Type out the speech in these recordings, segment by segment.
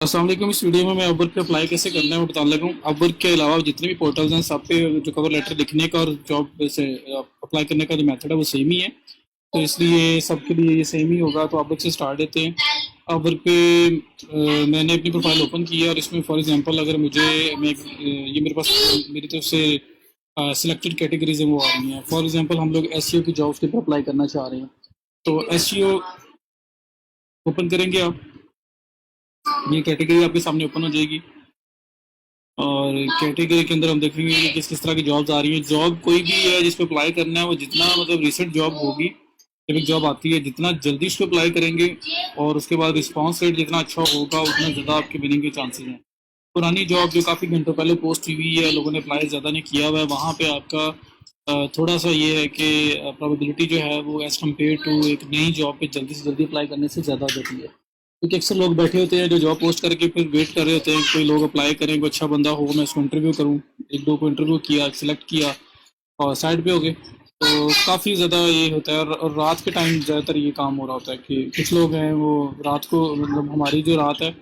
अस्सलाम वालेकुम। इस वीडियो में मैं अपवर्क पे अप्लाई कैसे करना है वो बताने लगा हूँ। अपवर्क के अलावा जितने भी पोर्टल्स हैं सब पे जो कवर लेटर लिखने का और जॉब से अप्लाई करने का जो मेथड है वो सेम ही है, तो इसलिए सबके लिए ये सेम ही होगा। तो अपवर्क से स्टार्ट देते हैं। अपवर्क पे मैंने अपनी प्रोफाइल ओपन की है और इसमें फॉर एग्जांपल अगर मुझे ये मेरे पास मेरी तरफ से सिलेक्टेड कैटेगरीज हैं वो आ रही हैं। फॉर एग्जांपल हम लोग एसईओ की जॉब्स के ऊपर अप्लाई करना चाह रहे हैं, तो एसईओ ओपन करेंगे आप, ये कैटेगरी आपके सामने ओपन हो जाएगी और कैटेगरी के अंदर हम देखेंगे कि किस किस तरह की जॉब्स आ रही हैं। जॉब कोई भी है जिस पे अप्लाई करना है वो जितना मतलब रिसेंट जॉब होगी, जब एक जॉब आती है जितना जल्दी उस पर अप्लाई करेंगे और उसके बाद रिस्पांस रेट जितना अच्छा होगा उतना ज़्यादा आपके विनिंग के चांसेस हैं। पुरानी जॉब जो काफ़ी घंटों पहले पोस्ट हुई है, लोगों ने अप्लाई ज़्यादा नहीं किया हुआ है, वहाँ पे आपका थोड़ा सा ये है कि प्रोबेबिलिटी जो है वो एज़ कम्पेयर टू एक नई जॉब पे जल्दी से जल्दी अप्लाई करने से ज़्यादा हो जाती है। क्योंकि अक्सर लोग बैठे होते हैं जो जॉब पोस्ट करके फिर वेट कर रहे होते हैं कोई लोग अप्लाई करें, कोई अच्छा बंदा हो, मैं इसको इंटरव्यू करूँ। एक दो को इंटरव्यू किया, सिलेक्ट किया और साइड पे हो गए। तो काफ़ी ज़्यादा ये होता है और रात के टाइम ज़्यादातर ये काम हो रहा होता है कि कुछ लोग हैं वो रात को मतलब हमारी जो रात है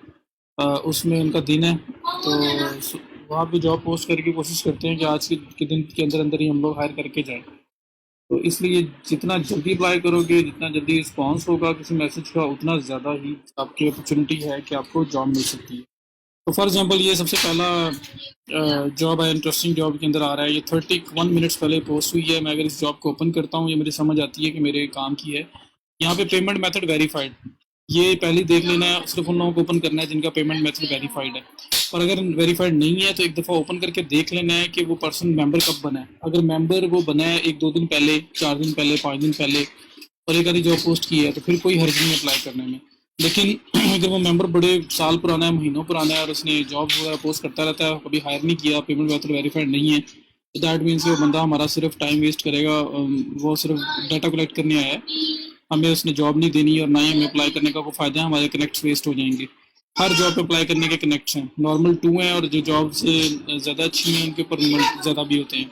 उसमें उनका दिन है, तो वहाँ पे जॉब पोस्ट करके कोशिश करते हैं कि आज के दिन के अंदर अंदर ही हम लोग हायर करके जाएँ। तो इसलिए जितना जल्दी अप्लाई करोगे, जितना जल्दी रिस्पॉन्स होगा किसी मैसेज का, उतना ज़्यादा ही आपकी अपॉर्चुनिटी है कि आपको जॉब मिल सकती है। तो फॉर एग्जांपल ये सबसे पहला जॉब है, इंटरेस्टिंग जॉब के अंदर आ रहा है। ये 31 मिनट्स पहले पोस्ट हुई है। मैं अगर इस जॉब को ओपन करता हूँ, ये मुझे समझ आती है कि मेरे काम की है। यहाँ पे पेमेंट मेथड वेरीफाइड, ये पहले देख लेना है। सिर्फ उन लोगों को ओपन करना है जिनका पेमेंट मेथड वेरीफाइड है, और अगर वेरीफाइड नहीं है तो एक दफ़ा ओपन करके देख लेना है कि वो पर्सन मेंबर कब बना है। अगर मेंबर वो बना है 1-2 दिन पहले, 4 दिन पहले, 5 दिन पहले और एक आधी जॉब पोस्ट की है, तो फिर कोई हर्ज नहीं अप्लाई करने में। लेकिन अगर वो मेंबर बड़े साल पुराना है, महीनों पुराना है और उसने जॉब वगैरह पोस्ट करता रहता है, कभी हायर नहीं किया, पेमेंट मेथड वेरीफाइड नहीं है, तो दैट मीन्स वो बंदा हमारा सिर्फ टाइम वेस्ट करेगा। वो सिर्फ डाटा कलेक्ट करने आया है, हमें उसने जॉब नहीं देनी और ना ही हमें अप्लाई करने का कोई फ़ायदा है, हमारे कनेक्ट्स वेस्ट हो जाएंगे। हर जॉब पे अप्लाई करने के कनेक्ट्स हैं, नॉर्मल 2 हैं और जो जॉब से ज़्यादा अच्छी हैं उनके ऊपर ज़्यादा भी होते हैं।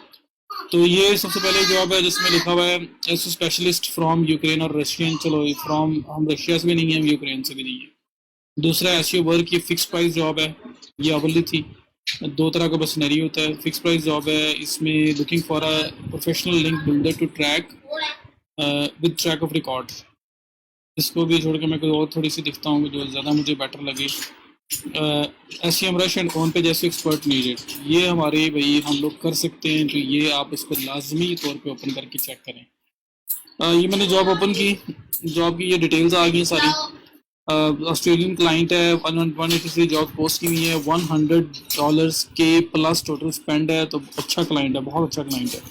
तो ये सबसे पहले जॉब है जिसमें लिखा हुआ है एस स्पेशलिस्ट फ्रॉम यूक्रेन और रशियन। चलो फ्रॉम हम रशिया से भी नहीं है, हम यूक्रेन से भी नहीं है। दूसरा एसईओ वर्क, ये फिक्स प्राइस जॉब है, ये अवली थी। दो तरह का बस सिनेरियो होता है। फिक्स प्राइस जॉब है, इसमें looking for a professional link builder to track with track of record. इसको भी छोड़ के मैं कोई और थोड़ी सी दिखता हूँ जो ज़्यादा मुझे बेटर लगे। एसईएम रश एंड ऑन पे जैसे एक्सपर्ट नीडेड, ये हमारे भाई हम लोग कर सकते हैं, तो ये आप इसको लाजमी तौर पे ओपन करके चेक करें। ये मैंने जॉब ओपन की, जॉब की ये डिटेल्स आ गई सारी। ऑस्ट्रेलियन क्लाइंट है, 183 जॉब पोस्ट की हुई है, $100 के प्लस टोटल स्पेंड है, तो अच्छा क्लाइंट है, बहुत अच्छा क्लाइंट है।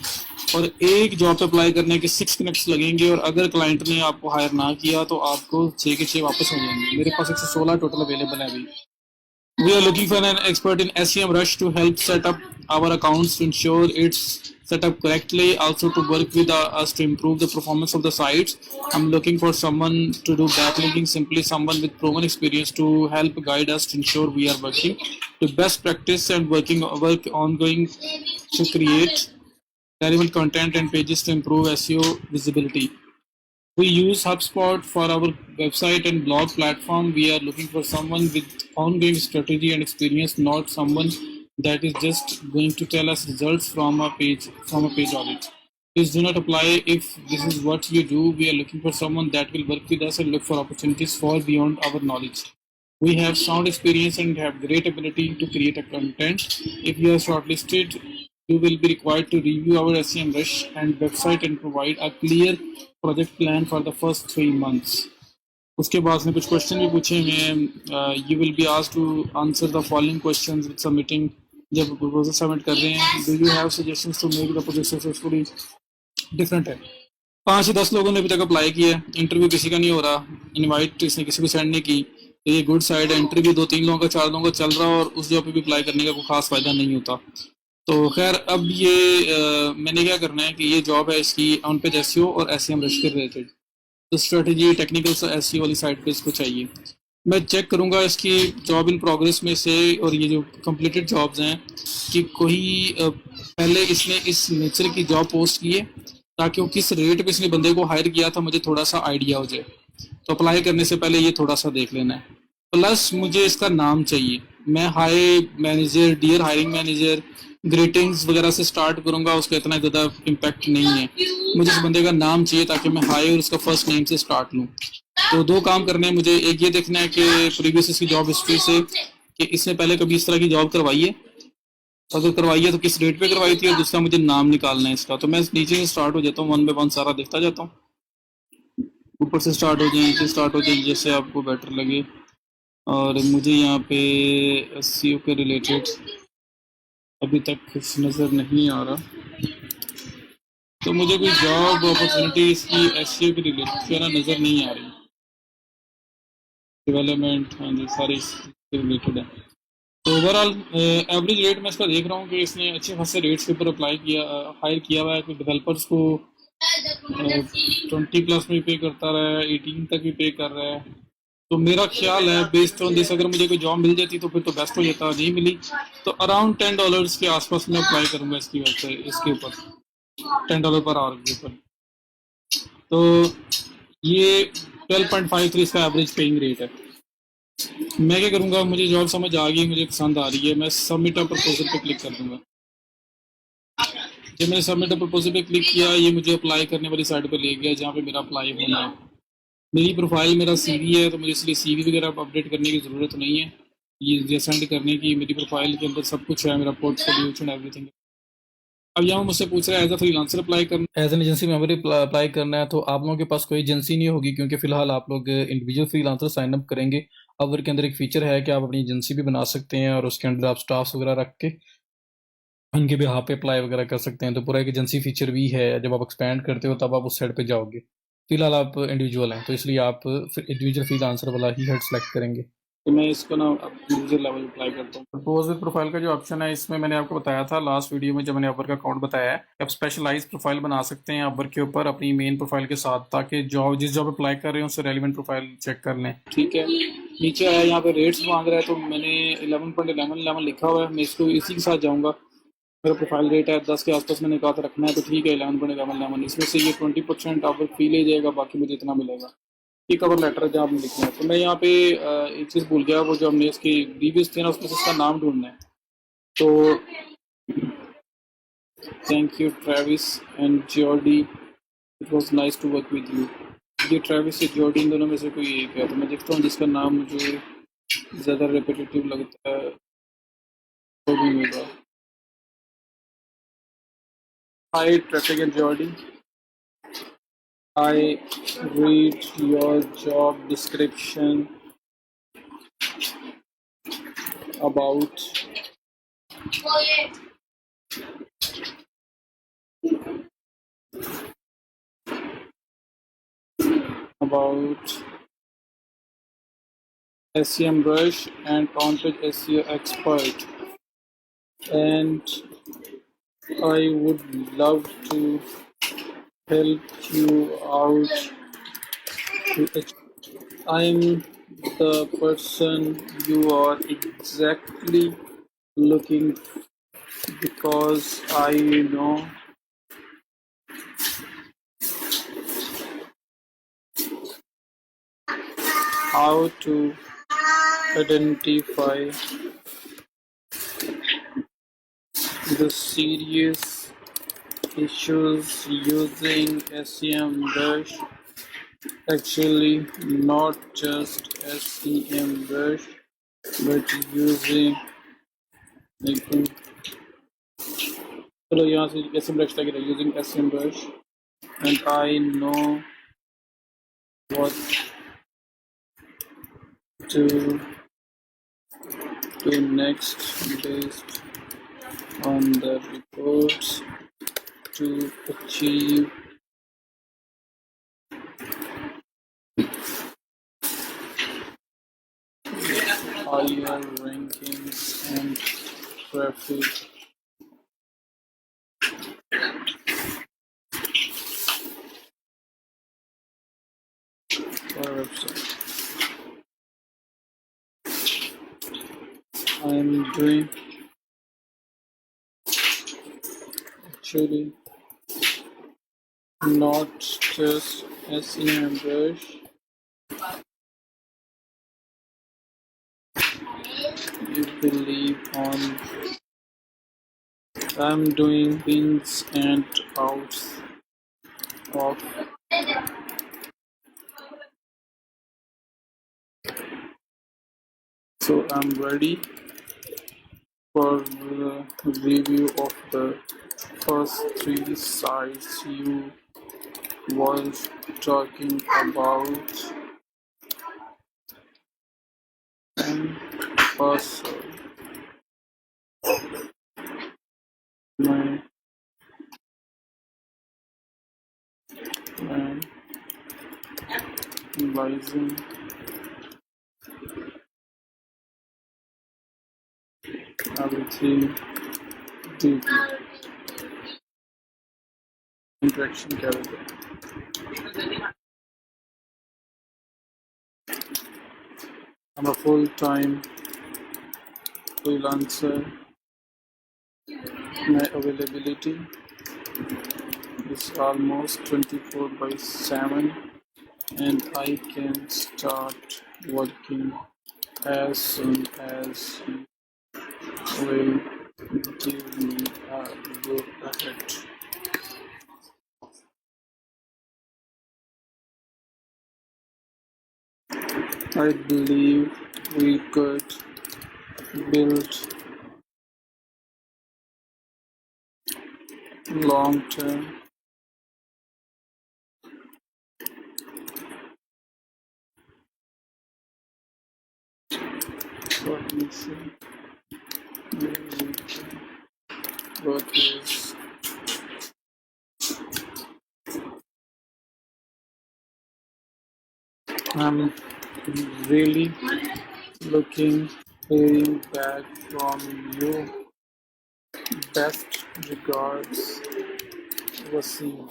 और एक जॉब पे अप्लाई करने के 6 कनेक्ट्स लगेंगे और अगर क्लाइंट ने आपको हायर ना किया तो आपको 6 के 6 वापस हो जाएंगे। मेरे पास 116 टोटल अवेलेबल है अभी। We are looking for an expert in SEM Rush to help set up our accounts to ensure it's set up correctly, also to work with us to improve the performance of the sites. I'm looking for someone to do backlinking, simply someone with proven experience to help guide us to ensure we are working to best practice and work ongoing to create relevant content and pages to improve SEO visibility. We use HubSpot for our website and blog platform. We are looking for someone with ongoing strategy and experience, not someone that is just going to tell us results from a page audit. Please do not apply if this is what you do. We are looking for someone that will work with us and look for opportunities far beyond our knowledge. We have sound experience and have great ability to create a content. If you are shortlisted, you will be required to review our SEM Rush and website and provide a clear project plan for the first 3 months. उसके बाद में कुछ question भी पूछे हैं। You will be asked to answer the following questions with submitting, जब proposal submit कर रहे हैं। Do you have suggestions to make the project successfully? Different है। 5 से 10 लोगों ने अभी तक अप्लाई किया है, इंटरव्यू किसी का नहीं हो रहा, इनवाइट इसने किसी को सेंड नहीं की, तो ये गुड साइड है। इंटरव्यू 2-3 लोगों का, 4 लोगों का चल रहा और उस जॉब पे भी अप्लाई करने का कोई खास फायदा नहीं होता। तो खैर अब ये मैंने क्या करना है कि ये जॉब है इसकी ऑन पेज एसईओ और एसईएम रश के रिलेटेड, तो स्ट्रेटजी टेक्निकल एसईओ वाली साइड पे इसको चाहिए। मैं चेक करूँगा इसकी जॉब इन प्रोग्रेस में से और ये जो कंप्लीटेड जॉब्स हैं कि कोई पहले इसने इस नेचर की जॉब पोस्ट की है, ताकि वो किस रेट पे इसने बंदे को हायर किया था मुझे थोड़ा सा आइडिया हो जाए। तो अप्लाई करने से पहले ये थोड़ा सा देख लेना है। प्लस मुझे इसका नाम चाहिए। मैं hi manager, dear hiring manager, greetings वगैरह से स्टार्ट करूंगा, उसका इतना ज़्यादा इम्पैक्ट नहीं है। मुझे इस बंदे का नाम चाहिए ताकि मैं हाय और उसका फर्स्ट नेम से स्टार्ट लूँ। तो दो काम करने हैं मुझे, एक ये देखना है कि प्रीवियस इसकी जॉब हिस्ट्री से कि इसने पहले कभी इस तरह की जॉब करवाई है, अगर करवाई है तो किस रेट पे करवाई थी, और दूसरा मुझे नाम निकालना है इसका। तो मैं नीचे से स्टार्ट हो जाता हूँ, वन बाय वन सारा देखता जाता हूँ, ऊपर से स्टार्ट हो जाए, नीचे स्टार्ट हो जाए, जैसे आपको बेटर लगे। और मुझे यहाँ पे एसईओ के रिलेटेड अभी तक कुछ नज़र नहीं आ रहा, तो मुझे कोई जॉब अपॉर्चुनिटी इसकी एसईओ के रिलेटेड जो है ना नज़र नहीं आ रही। डेवलपमेंट, हाँ जी, सारी इससे रिलेटेड है। तो ओवरऑल एवरेज रेट मैं इसका देख रहा हूँ कि इसने अच्छे खासे रेट्स के ऊपर अप्लाई किया, हायर किया हुआ है। कि डेवलपर्स को 20+ में पे करता रहा है, 18 तक भी पे कर रहा है। तो मेरा ख्याल है बेस्ड ऑन दिस, अगर मुझे कोई जॉब मिल जाती तो फिर तो बेस्ट हो जाता, नहीं मिली तो अराउंड $10 के आसपास मैं अप्लाई करूंगा इसकी वेबसाइट, इसके ऊपर $10 पर आवर के ऊपर। तो ये 12.53 इसका एवरेज पेइंग रेट है। मैं क्या करूंगा, मुझे जॉब समझ आ गई, मुझे पसंद आ रही है, मैं सबमिट अ प्रपोजल पे क्लिक कर दूंगा। जब मैंने सबमिट अ प्रपोजल पे क्लिक किया, ये मुझे अप्लाई करने वाली साइट पे ले गया जहाँ पे मेरा अप्लाई होना है। मेरी प्रोफाइल मेरा सीवी है, तो मुझे इसलिए सीवी वगैरह अपडेट करने की ज़रूरत नहीं है। ये सेंड करने की, मेरी प्रोफाइल के अंदर सब कुछ है, मेरा पोर्टफोलियो एंड एवरीथिंग। अब यहाँ मुझसे पूछ रहा है एज अ फ्रीलांसर अप्लाई करना, as an agency member apply करना है। तो आप लोगों के पास कोई एजेंसी नहीं होगी, क्योंकि फिलहाल आप लोग इंडिविजुअल फ्रीलांसर साइन अप करेंगे। अपवर्क के अंदर एक फीचर है कि आप अपनी एजेंसी भी बना सकते हैं और उसके अंदर आप स्टाफ्स वगैरह रख के उनके बिहाफ पे अप्लाई वगैरह कर सकते हैं। तो पूरा एक एजेंसी फीचर भी है, जब आप एक्सपैंड करते हो तब आप उस साइड पे जाओगे। फिलहाल आप इंडिविजुअल हैं, तो इसलिए आप इंडिविजुअल फ्रीलांसर वाला ही हेड सेलेक्ट करेंगे। तो मैं इसको ना इंडिविजुअल लेवल अप्लाई करता हूँ। प्रपोज विद प्रोफाइल का जो ऑप्शन है, इसमें मैंने आपको बताया था लास्ट वीडियो में जब मैंने अपवर्क का अकाउंट बताया है, आप स्पेशलाइज प्रोफाइल बना सकते हैं अपवर्क के ऊपर अपनी मेन प्रोफाइल के साथ, ताकि जॉब जिस जॉब अप्लाई कर रहे हैं उससे रेलिवेंट प्रोफाइल चेक कर लें। ठीक है, नीचे आया यहाँ पे रेट्स मांग रहा है, तो मैंने 11.11 लिखा हुआ है, मैं इसको इसी के साथ जाऊँगा। मेरा प्रोफाइल रेट है 10 के आसपास, मैंने कहा था रखना है, तो ठीक है 11.11। इसमें से ये 20% आप फी ले जाएगा, बाकी मुझे इतना मिलेगा। ये कवर लेटर है जहाँ आपने लिखे हैं। तो मैं यहाँ पे एक चीज़ भूल गया, वो जो हमने इसकी रिव्यूज थे ना, उसमें से इसका नाम ढूंढना है। तो thank you Travis and Jordi, it was nice to work with you. ये ट्रेविस या जॉर्डी, इन दोनों में से कोई एक है, तो मैं देखता हूँ जिसका नाम मुझे ज़्यादा रिपीटेटिव लगता है वो भी होगा। Hi traffic and Jordy, I read your job description about about SEM Brush and Content SEO expert, and I would love to help you out. I'm the person you are exactly looking for because I know how to identify the serious issues using SEMrush. Actually, not just SEMrush, but using चलो यहाँ से SEMrush लगे using SEMrush, and I know what to do next based on the reports to achieve higher rankings and traffic for our website. I'm doing actually not just SEMrush, you believe on. I'm doing ins and outs of. So I'm ready for the review of the first three sites you was talking about and also my analyzing everything deeply. Interaction character. I'm a full-time freelancer. My availability is almost 24 by 7 and I can start working as soon as you will give me a go ahead. I believe we could build long-term partnership with workers. I'm really looking hearing back from you. Best regards, Wasim.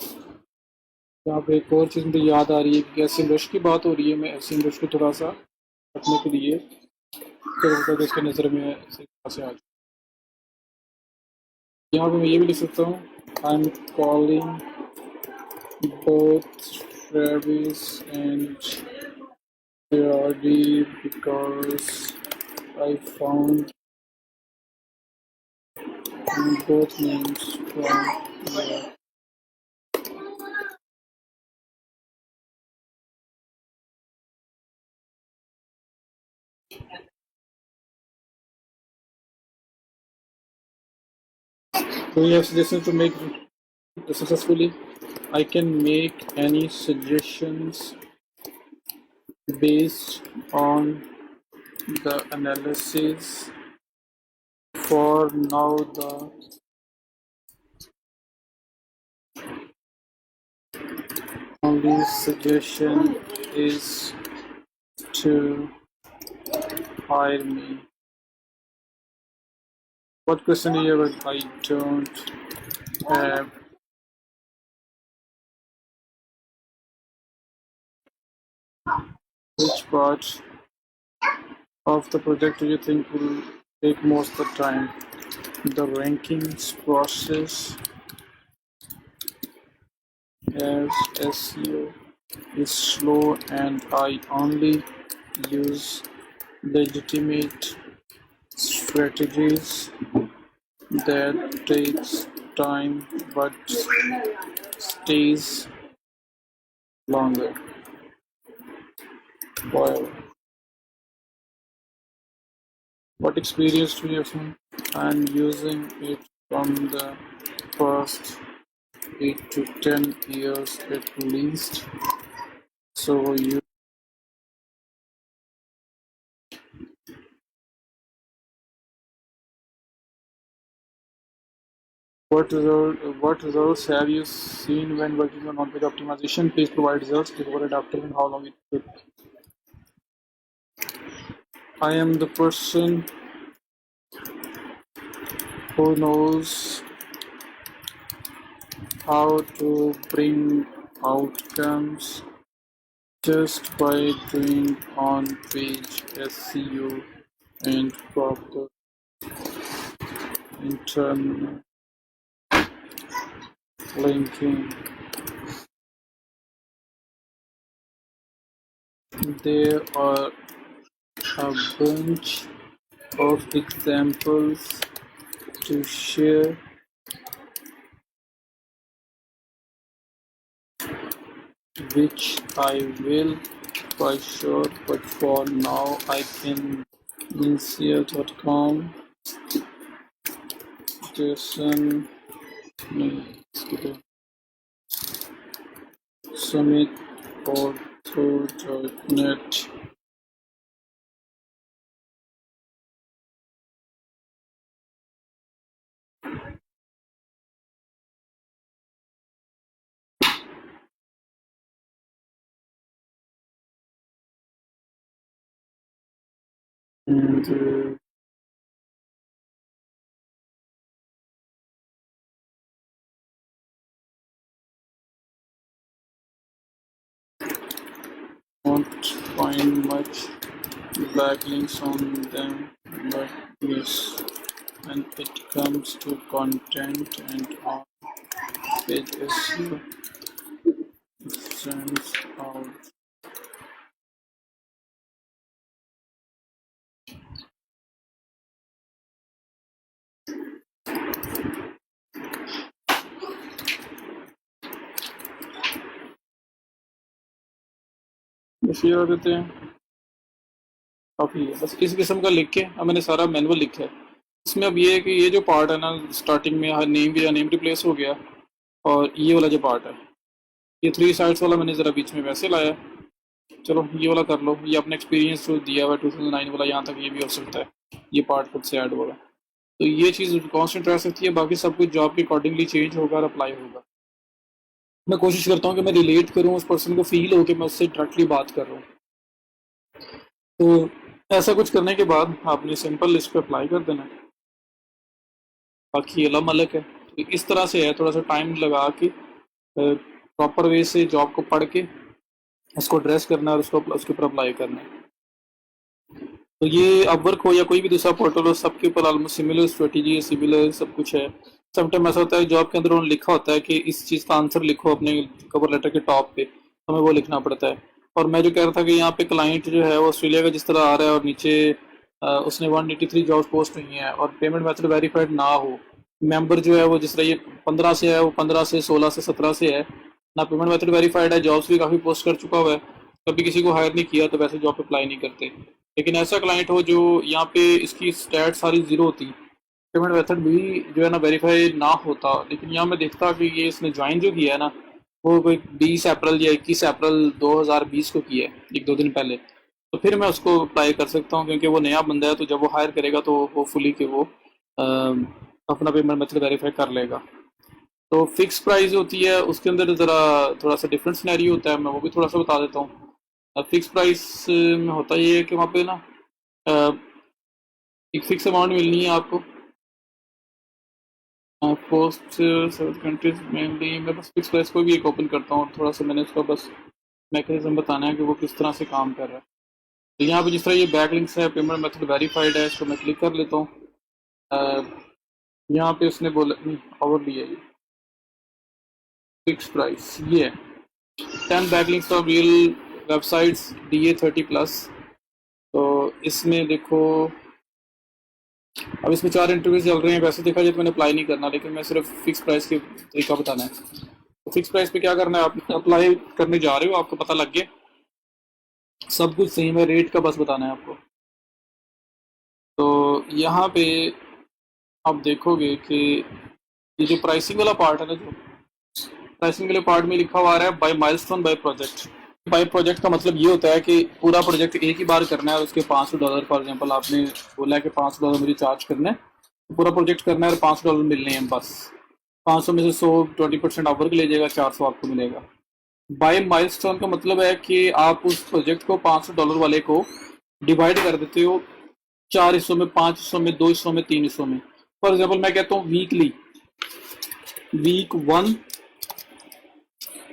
यहाँ पे एक और चीज़ मुझे याद आ रही है कि ऐसी रश की बात हो रही है, मैं ऐसी रश को थोड़ा सा रखने के लिए तो इसके नज़र में ऐसे से आ जाए। यहाँ पे मैं ये भी लिख सकता हूँ, I am calling both Travis and Gerardi because I found both names from there. Do you have suggestions to make successfully? I can make any suggestions based on the analysis. For now, the only suggestion is to hire me. What question do you have? I don't have. Which part of the project do you think will take most of the time? The rankings process, as SEO is slow and I only use legitimate strategies that takes time but stays longer. Wow. What experience do you have? I'm using it from the past 8 to 10 years at least. So you what results have you seen when working on on-page optimization? Please provide results before and after and how long it took. I am the person who knows how to bring outcomes just by doing on-page SEO and proper internal linking. There are a bunch of examples to share which I will for sure, but for now I can Insia.com Jason Summit Auto.net and won't find much backlinks on them, but yes, when it comes to content and on page SEO, it stands out. बस ये और देते हैं काफ़ी है, बस इस किस्म का लिख के अब मैंने सारा मैनुअल लिखा है। इसमें अब ये है कि ये जो पार्ट है ना, स्टार्टिंग में हर नेम या नेम रिप्लेस हो गया, और ये वाला जो पार्ट है, ये 3 साइड्स वाला मैंने ज़रा बीच में वैसे लाया। चलो ये वाला कर लो, ये अपना एक्सपीरियंस जो दिया हुआ है 2009 वाला, यहाँ तक ये भी हो सकता है, ये पार्ट खुद से ऐड होगा, तो ये चीज़ कॉन्स्टेंट रह सकती है। बाकी सब कुछ जॉब के अकॉर्डिंगली चेंज होगा और अप्लाई होगा। मैं कोशिश करता हूँ कि मैं रिलेट करूँ, उस पर्सन को फील हो कि मैं उससे डायरेक्टली बात कर रहा हूँ। तो ऐसा कुछ करने के बाद आपने सिंपल लिस्ट पे अप्लाई कर देना। बाकी अल्लाह मलक है, तो इस तरह से है, थोड़ा सा टाइम लगा के प्रॉपर वे से जॉब को पढ़ के उसको ड्रेस करना है और उसको उसके ऊपर अप्लाई करना है। तो ये अपवर्क हो या कोई भी दूसरा पोर्टल हो, सबके ऊपर ऑलमोस्ट सिमिलर स्ट्रेटेजी है, सिमिलर सब कुछ है। समटाइम ऐसा होता है जॉब के अंदर उन्होंने लिखा होता है कि इस चीज़ का आंसर लिखो अपने कवर लेटर के टॉप पे, हमें वो लिखना पड़ता है। और मैं जो कह रहा था कि यहाँ पे क्लाइंट जो है वो ऑस्ट्रेलिया का जिस तरह आ रहा है, और नीचे उसने 183 जॉब्स पोस्ट हुई हैं और पेमेंट मेथड वेरीफाइड ना हो, मेंबर जो है वो जिस तरह ये 15 से है, वो 15 से 16 से 17 से है ना, पेमेंट मेथड वेरीफाइड है, जॉब्स भी काफ़ी पोस्ट कर चुका हुआ है, कभी किसी को हायर नहीं किया, तो वैसे जॉब अप्लाई नहीं करते। लेकिन ऐसा क्लाइंट हो जो यहाँ पे इसकी स्टैट सारी ज़ीरो होती, पेमेंट मेथड भी जो है ना वेरीफाई ना होता, लेकिन यहाँ मैं देखता कि ये इसने ज्वाइन जो किया है ना, वो कोई 20 अप्रैल या 21 अप्रैल 2020 को किया है, 1-2 दिन पहले, तो फिर मैं उसको अप्लाई कर सकता हूँ, क्योंकि वो नया बंदा है, तो जब वो हायर करेगा तो होपफुली कि वो अपना पेमेंट मेथड वेरीफाई कर लेगा। तो फिक्स प्राइस होती है, उसके अंदर ज़रा थोड़ा सा डिफरेंट सिनेरियो होता है, मैं वो भी थोड़ा सा बता देता हूँ। फिक्स प्राइस में होता ये है कि वहाँ पे ना एक फिक्स अमाउंट मिलनी है आपको। पोस्ट सर्च कंट्रीज मेनली, मैं बस फिक्स प्राइस को भी एक ओपन करता हूँ, थोड़ा सा मैंने उसका बस मैकेनिज्म बताना है कि वो किस तरह से काम कर रहा है। तो यहाँ पे जिस तरह ये बैक लिंक्स है, पेमेंट मेथड वेरीफाइड है, इसको मैं क्लिक कर लेता हूँ। यहाँ पे उसने बोला ओवर लिया, ये फिक्स प्राइस ये है 10 backlinks of real websites DA30+। तो इसमें देखो अब इसमें 4 इंटरव्यूज चल रहे हैं, वैसे देखा जाए तो मैंने अप्लाई नहीं करना, लेकिन मैं सिर्फ फिक्स प्राइस के तरीका बताना है। तो फिक्स प्राइस पे क्या करना है, आप अप्लाई करने जा रहे हो, आपको पता लग गया सब कुछ सही है, रेट का बस बताना है आपको। तो यहाँ पे आप देखोगे कि ये जो प्राइसिंग वाला पार्ट है ना, जो प्राइसिंग वाले पार्ट में लिखा हुआ आ रहा है by milestone by project. By project का मतलब ये होता है कि पूरा प्रोजेक्ट एक ही बार करना है और उसके $500, फॉर एग्जांपल आपने बोला है कि $500 मुझे चार्ज करना है, तो पूरा प्रोजेक्ट करना है और $500 मिलने हैं बस। 500 में से 100 20% आप वर्क ले जाएगा, 400 आपको मिलेगा। बाय माइलस्टोन का मतलब है कि आप उस प्रोजेक्ट को $500 वाले को डिवाइड कर देते हो 4 हिस्सों में, 5 हिस्सों में, 2 हिस्सों में, 3 हिस्सों में। फॉर एग्जाम्पल मैं कहता हूँ वीकली, वीक 1,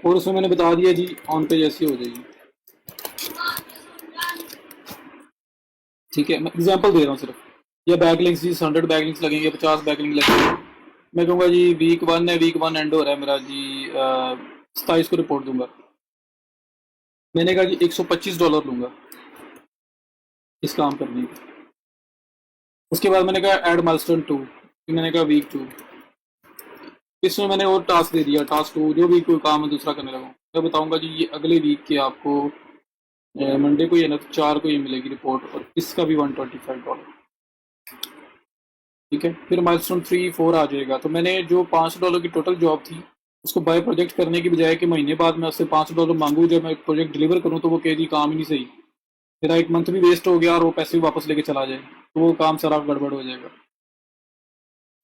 और उसमें मैंने बता दिया जी ऑन पेज ऐसी हो जाएगी। ठीक है, मैं एग्जांपल दे रहा हूँ सिर्फ, या बैकलिंक्स जी 100 बैकलिंक्स लगेंगे, 50 बैकलिंक लगेंगे। मैं कहूँगा जी वीक 1 है, वीक 1 एंड हो रहा है मेरा जी 27 को रिपोर्ट दूंगा, मैंने कहा जी $125 लूँगा इस काम करने का। उसके बाद मैंने कहा ऐड माइलस्टोन 2, फिर मैंने कहा वीक 2, इसमें मैंने और टास्क दे दिया, टास्क 2 जो भी कोई काम है दूसरा करने लगा। मैं बताऊंगा जी ये अगले वीक के आपको मंडे को या ना तो 4 को ये मिलेगी रिपोर्ट, और इसका भी $125। ठीक है, फिर माइलस्टोन 3 4 आ जाएगा। तो मैंने जो $5 की टोटल जॉब थी उसको बाय प्रोजेक्ट करने की बजाय कि महीने बाद मैं उससे $5 मांगूँ जब मैं प्रोजेक्ट डिलीवर करूँ, तो वो कह दी काम ही नहीं सही, मेरा एक मंथ भी वेस्ट हो गया और वो पैसे भी वापस लेके चला जाए, तो वो काम सारा गड़बड़ हो जाएगा।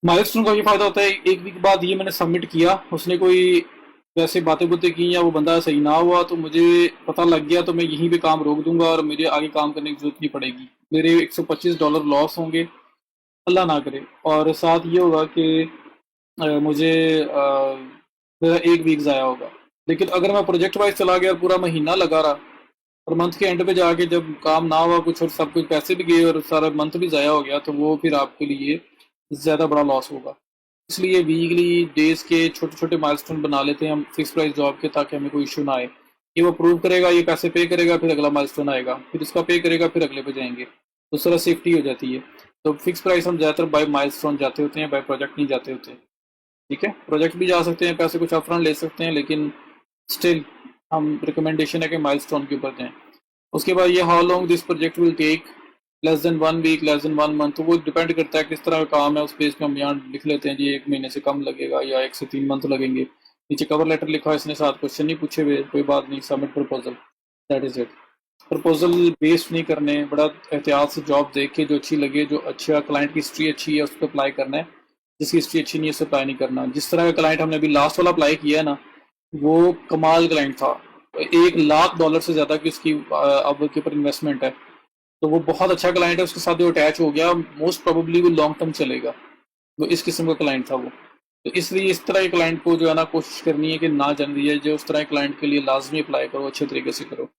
माइलस्टोन का ये फायदा होता है, एक वीक बाद ये मैंने सबमिट किया, उसने कोई वैसे बातें बुतें की या वो बंदा सही ना हुआ तो मुझे पता लग गया, तो मैं यहीं पे काम रोक दूंगा और मुझे आगे काम करने की जरूरत नहीं पड़ेगी। मेरे $125 लॉस होंगे, अल्लाह ना करे, और साथ ये होगा कि मुझे मेरा एक वीक ज़ाया होगा। लेकिन अगर मैं प्रोजेक्ट वाइज चला गया और पूरा महीना लगा रहा और मंथ के एंड पे जाके जब काम ना हुआ कुछ और सब कुछ पैसे भी गए और सारा मंथ भी ज़ाया हो गया, तो वो फिर आपके लिए ज़्यादा बड़ा लॉस होगा। इसलिए वीकली डेज के छोटे छोटे माइलस्टोन बना लेते हैं हम फिक्स प्राइस जॉब के, ताकि हमें कोई इशू ना आए। ये वो प्रूव करेगा, ये पैसे पे करेगा, फिर अगला माइलस्टोन आएगा, फिर इसका पे करेगा, फिर अगले पे जाएंगे, तो उस तरह सेफ्टी हो जाती है। तो फिक्स प्राइस हम ज़्यादातर बाय माइलस्टोन जाते होते हैं, बाय प्रोजेक्ट नहीं जाते होते। ठीक है, प्रोजेक्ट भी जा सकते हैं, पैसे कुछ अपफ्रंट ले सकते हैं, लेकिन स्टिल हम रिकमेंडेशन है कि माइलस्टोन के ऊपर जाएं। उसके बाद ये how long this project will take, less than 1 week, less than 1 month, तो वो डिपेंड करता है किस तरह का काम है, उस पेज पे हम यहाँ लिख लेते हैं जी 1 महीने से कम लगेगा या 1 से 3 मंथ लगेंगे। नीचे कवर लेटर लिखा है, इसने 7 क्वेश्चन नहीं पूछे हुए, कोई बात नहीं, submit proposal, that is it. Proposal waste नहीं करने, बड़ा एहतियात से जॉब देख के जो अच्छी लगे, जो अच्छा क्लाइंट की हिस्ट्री अच्छी है उस पर अप्लाई करना है, जिसकी हिस्ट्री अच्छी नहीं है उस पर अप्लाई नहीं करना। जिस तरह का क्लाइंट हमने अभी लास्ट वाला अप्लाई किया है ना, वो कमाल क्लाइंट था, $1 लाख से ज़्यादा की उसकी अब के ऊपर इन्वेस्टमेंट है, तो वो बहुत अच्छा क्लाइंट है, उसके साथ जो अटैच हो गया मोस्ट प्रोबेबली वो लॉन्ग टर्म चलेगा। वो इस किस्म का क्लाइंट था वो। तो इसलिए इस तरह के क्लाइंट को जो है ना कोशिश करनी है कि ना जाने दिया, जो उस तरह के क्लाइंट के लिए लाजमी अप्लाई करो, अच्छे तरीके से करो।